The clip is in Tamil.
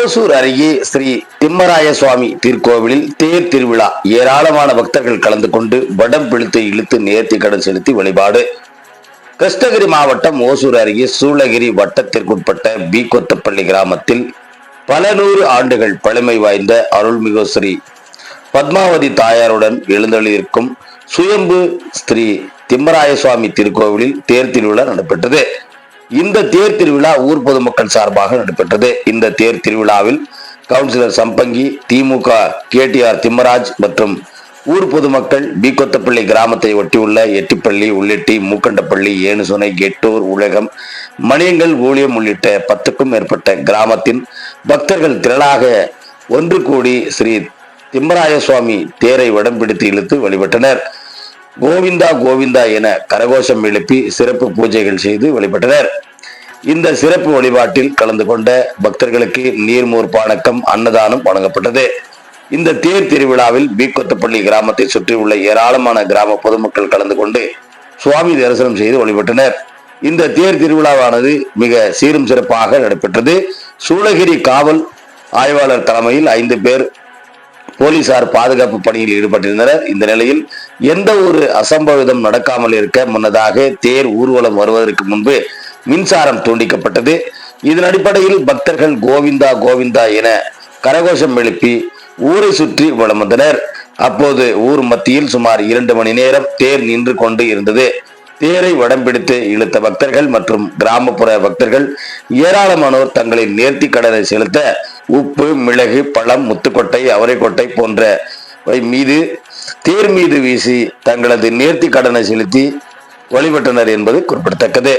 ஓசூர் அருகே ஸ்ரீ திம்மராய சுவாமி திருக்கோவிலில் தேர் திருவிழா. ஏராளமான பக்தர்கள் கலந்து கொண்டு வடம் பிடித்து இழுத்து நேர்த்தி கடன் செலுத்தி வழிபாடு. கிருஷ்ணகிரி மாவட்டம் ஓசூர் அருகே சூளகிரி வட்டத்திற்குட்பட்ட பீகொத்தப்பள்ளி கிராமத்தில் பல நூறு ஆண்டுகள் பழமை வாய்ந்த அருள்மிகு ஸ்ரீ பத்மாவதி தாயாருடன் எழுந்தள்ளியிருக்கும் சுயம்பு ஸ்ரீ திம்மராய சுவாமி திருக்கோவிலில் தேர் திருவிழா நடைபெற்றது. இந்த தேர் திருவிழா ஊர் பொதுமக்கள் சார்பாக நடைபெற்றது. இந்த தேர் திருவிழாவில் கவுன்சிலர் சம்பங்கி, திமுக கேடிஆர் திம்மராஜ் மற்றும் ஊர் பொதுமக்கள் பீகொத்தப்பள்ளி கிராமத்தை ஒட்டியுள்ள எட்டிப்பள்ளி, உள்ளெட்டி, மூக்கண்டப்பள்ளி, ஏனுசுனை, கெட்டூர், உலகம், மணியங்கள், ஊழியம் உள்ளிட்ட 10க்கும் மேற்பட்ட கிராமத்தின் பக்தர்கள் திரளாக ஒன்று கூடி ஸ்ரீ திம்மராய சுவாமி தேரை வடம் பிடித்து இழுத்து வழிபட்டனர். கோவிந்தா கோவிந்தா என கரகோஷம் எழுப்பி சிறப்பு பூஜைகள் செய்து வழிபட்டனர். இந்த சிறப்பு வழிபாட்டில் கலந்து கொண்ட பக்தர்களுக்கு நீர்மோர் பானக்கம், அன்னதானம் வழங்கப்பட்டது. இந்த தேர் திருவிழாவில் பீகொத்தப்பள்ளி கிராமத்தை சுற்றியுள்ள ஏராளமான கிராம பொதுமக்கள் கலந்து கொண்டு சுவாமி தரிசனம் செய்து வழிபட்டனர். இந்த தேர் திருவிழாவானது மிக சீரும் சிறப்பாக நடைபெற்றது. சூளகிரி காவல் ஆய்வாளர் தலைமையில் 5 பேர் போலீசார் பாதுகாப்பு பணியில் ஈடுபட்டிருந்தனர். இந்த நிலையில் எந்த ஒரு அசம்பாவிதம் நடக்காமல் இருக்க முன்னதாக தேர் ஊர்வலம் வருவதற்கு முன்பு மின்சாரம் துண்டிக்கப்பட்டது. இதன் அடிப்படையில் பக்தர்கள் கோவிந்தா கோவிந்தா என கரகோஷம் எழுப்பி ஊரை சுற்றி வலம் வந்தனர். அப்போது ஊர் மத்தியில் சுமார் 2 மணி நேரம் தேர் நின்று கொண்டு இருந்தது. தேரை வடம் பிடித்து இழுத்த பக்தர்கள் மற்றும் கிராமப்புற பக்தர்கள் ஏராளமானோர் தங்களின் நேர்த்தி கடனை செலுத்த உப்பு, மிளகு, பழம், முத்துக்கொட்டை, அவரைக்கொட்டை போன்றவை மீது தேர் மீது வீசி தங்களது நேர்த்தி கடனை செலுத்தி வழிபட்டனர் என்பது குறிப்பிடத்தக்கது.